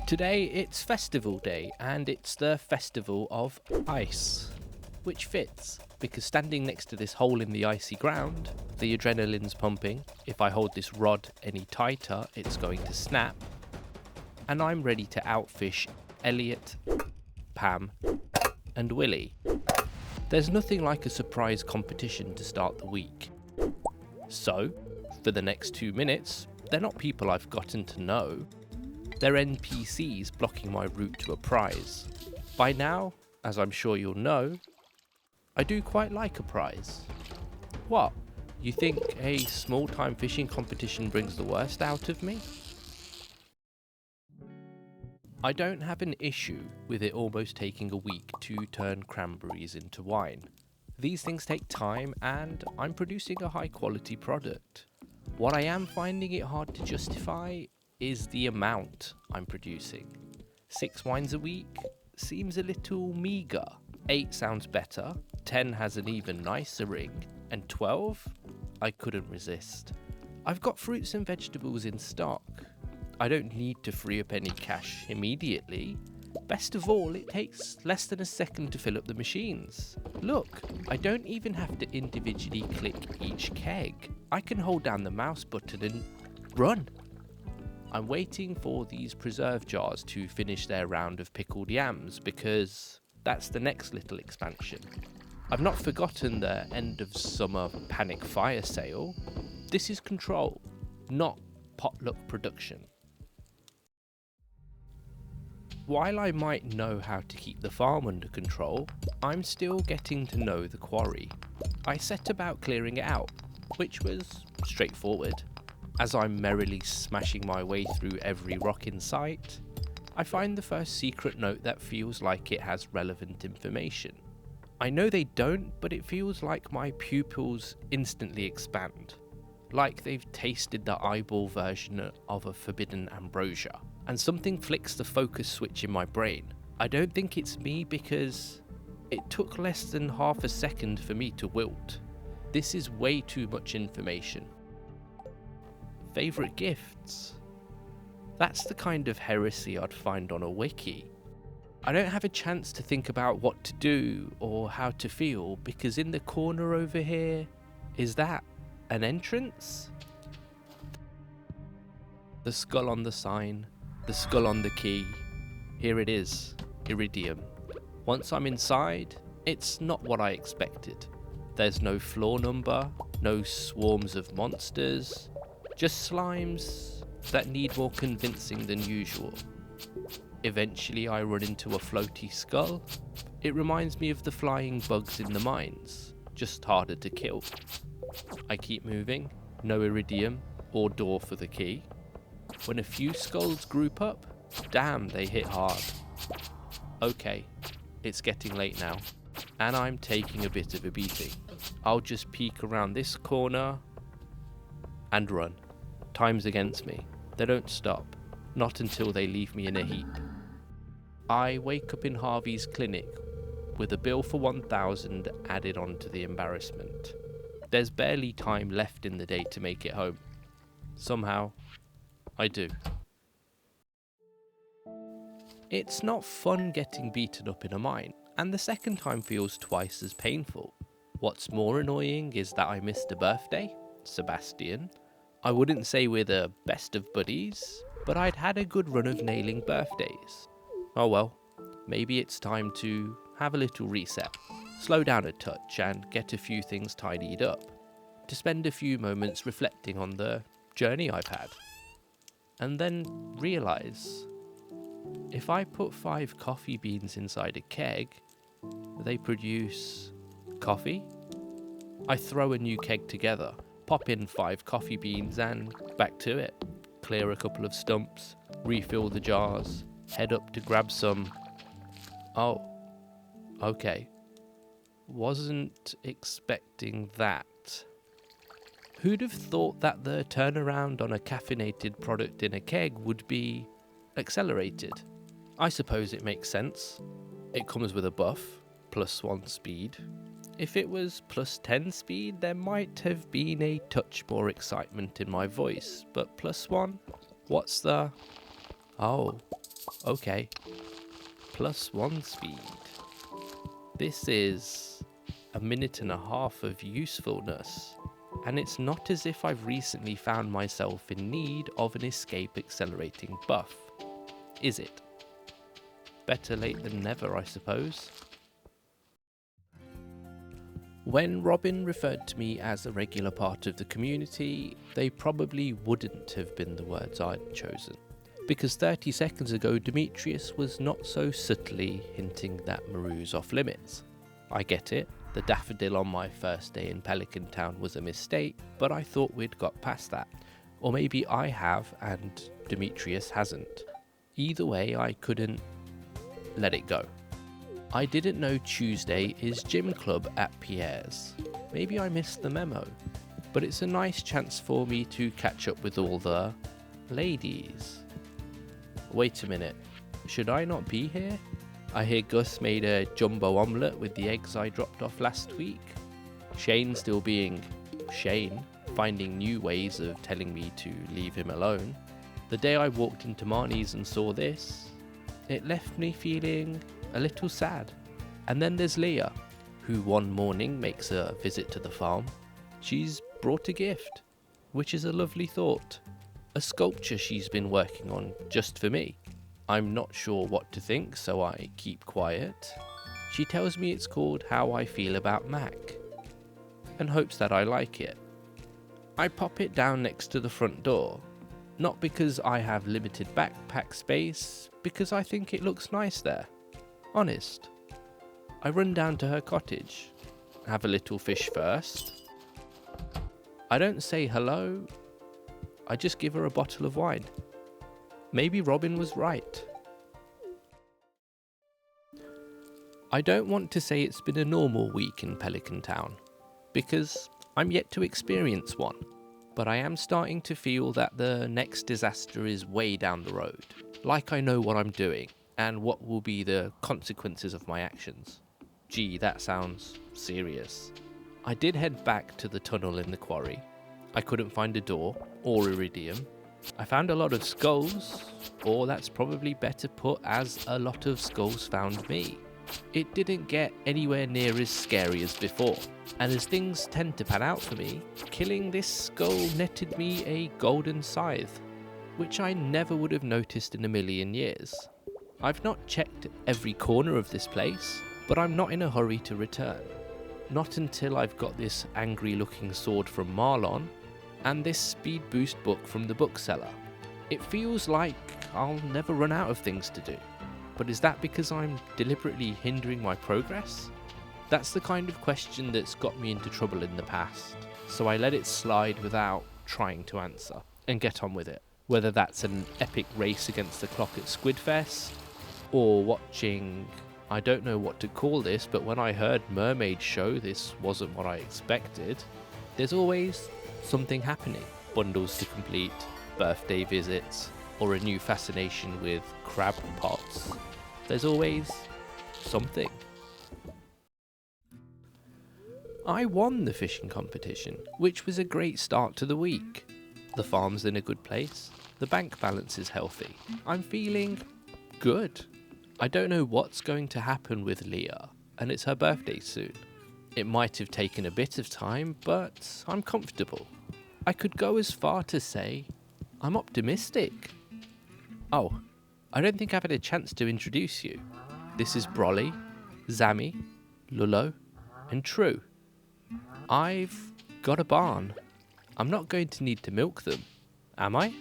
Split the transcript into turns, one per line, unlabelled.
Today it's festival day and it's the festival of ice, which fits because standing next to this hole in the icy ground, the adrenaline's pumping. If I hold this rod any tighter, it's going to snap, and I'm ready to outfish Elliot, Pam, and Willie. There's nothing like a surprise competition to start the week. So, for the next 2 minutes, they're not people I've gotten to know. They're NPCs blocking my route to a prize. By now, as I'm sure you'll know, I do quite like a prize. What? You think a small-time fishing competition brings the worst out of me? I don't have an issue with it almost taking a week to turn cranberries into wine. These things take time and I'm producing a high-quality product. What I am finding it hard to justify is the amount I'm producing. 6 wines a week seems a little meagre. 8 sounds better, 10 has an even nicer ring, and 12? I couldn't resist. I've got fruits and vegetables in stock. I don't need to free up any cash immediately. Best of all, it takes less than a second to fill up the machines. Look, I don't even have to individually click each keg. I can hold down the mouse button and run. I'm waiting for these preserve jars to finish their round of pickled yams because that's the next little expansion. I've not forgotten the end of summer panic fire sale. This is control, not potluck production. While I might know how to keep the farm under control, I'm still getting to know the quarry. I set about clearing it out, which was straightforward. As I'm merrily smashing my way through every rock in sight, I find the first secret note that feels like it has relevant information. I know they don't, but it feels like my pupils instantly expand. Like they've tasted the eyeball version of a forbidden ambrosia, and something flicks the focus switch in my brain. I don't think it's me because it took less than half a second for me to wilt. This is way too much information. Favourite gifts? That's the kind of heresy I'd find on a wiki. I don't have a chance to think about what to do or how to feel because in the corner over here, is that an entrance? The skull on the sign, the skull on the key. Here it is, Iridium. Once I'm inside, it's not what I expected. There's no floor number, no swarms of monsters, just slimes that need more convincing than usual. Eventually I run into a floaty skull. It reminds me of the flying bugs in the mines, just harder to kill. I keep moving, no iridium or door for the key. When a few skulls group up, damn, they hit hard. Okay, it's getting late now, and I'm taking a bit of a beating. I'll just peek around this corner and run. Time's against me. They don't stop, not until they leave me in a heap. I wake up in Harvey's clinic with a bill for 1,000 added on to the embarrassment. There's barely time left in the day to make it home. Somehow, I do. It's not fun getting beaten up in a mine, and the second time feels twice as painful. What's more annoying is that I missed a birthday, Sebastian. I wouldn't say we're the best of buddies, but I'd had a good run of nailing birthdays. Oh well, maybe it's time to have a little reset, slow down a touch and get a few things tidied up, to spend a few moments reflecting on the journey I've had. And then realise, if I put 5 coffee beans inside a keg, they produce coffee? I throw a new keg together, pop in 5 coffee beans and back to it. Clear a couple of stumps, refill the jars, head up to grab some. Oh, okay. Wasn't expecting that. Who'd have thought that the turnaround on a caffeinated product in a keg would be accelerated? I suppose it makes sense. It comes with a buff, +1 speed. If it was +10 speed, there might have been a touch more excitement in my voice, but +1? What's the... Oh, Okay, +1 speed. This is a minute and a half of usefulness, and it's not as if I've recently found myself in need of an escape accelerating buff, is it? Better late than never, I suppose. When Robin referred to me as a regular part of the community, they probably wouldn't have been the words I'd chosen, because 30 seconds ago Demetrius was not so subtly hinting that Maru's off limits. I get it, the daffodil on my first day in Pelican Town was a mistake, but I thought we'd got past that. Or maybe I have and Demetrius hasn't. Either way, I couldn't let it go. I didn't know Tuesday is gym club at Pierre's. Maybe I missed the memo, but it's a nice chance for me to catch up with all the ladies. Wait a minute, should I not be here? I hear Gus made a jumbo omelette with the eggs I dropped off last week. Shane still being Shane, finding new ways of telling me to leave him alone. The day I walked into Marnie's and saw this, it left me feeling a little sad. And then there's Leah, who one morning makes a visit to the farm. She's brought a gift, which is a lovely thought. A sculpture she's been working on just for me. I'm not sure what to think, so I keep quiet. She tells me it's called How I Feel About Mac, and hopes that I like it. I pop it down next to the front door, not because I have limited backpack space, because I think it looks nice there. Honest. I run down to her cottage, have a little fish first. I don't say hello, I just give her a bottle of wine. Maybe Robin was right. I don't want to say it's been a normal week in Pelican Town, because I'm yet to experience one, but I am starting to feel that the next disaster is way down the road, like I know what I'm doing, and what will be the consequences of my actions. Gee, that sounds serious. I did head back to the tunnel in the quarry. I couldn't find a door or iridium. I found a lot of skulls, or that's probably better put as a lot of skulls found me. It didn't get anywhere near as scary as before, and as things tend to pan out for me, killing this skull netted me a golden scythe, which I never would have noticed in a million years. I've not checked every corner of this place, but I'm not in a hurry to return. Not until I've got this angry looking sword from Marlon, and this speed boost book from the bookseller. It feels like I'll never run out of things to do. But is that because I'm deliberately hindering my progress? That's the kind of question that's got me into trouble in the past, so I let it slide without trying to answer, and get on with it. Whether that's an epic race against the clock at Squidfest, or watching, I don't know what to call this, but when I heard Mermaid Show, this wasn't what I expected. There's always something happening. Bundles to complete, birthday visits, or a new fascination with crab pots. There's always something. I won the fishing competition, which was a great start to the week. The farm's in a good place. The bank balance is healthy. I'm feeling good. I don't know what's going to happen with Leah, and it's her birthday soon. It might have taken a bit of time, but I'm comfortable. I could go as far to say I'm optimistic. Oh, I don't think I've had a chance to introduce you. This is Brolly, Zammy, Lullo, and True. I've got a barn. I'm not going to need to milk them, am I?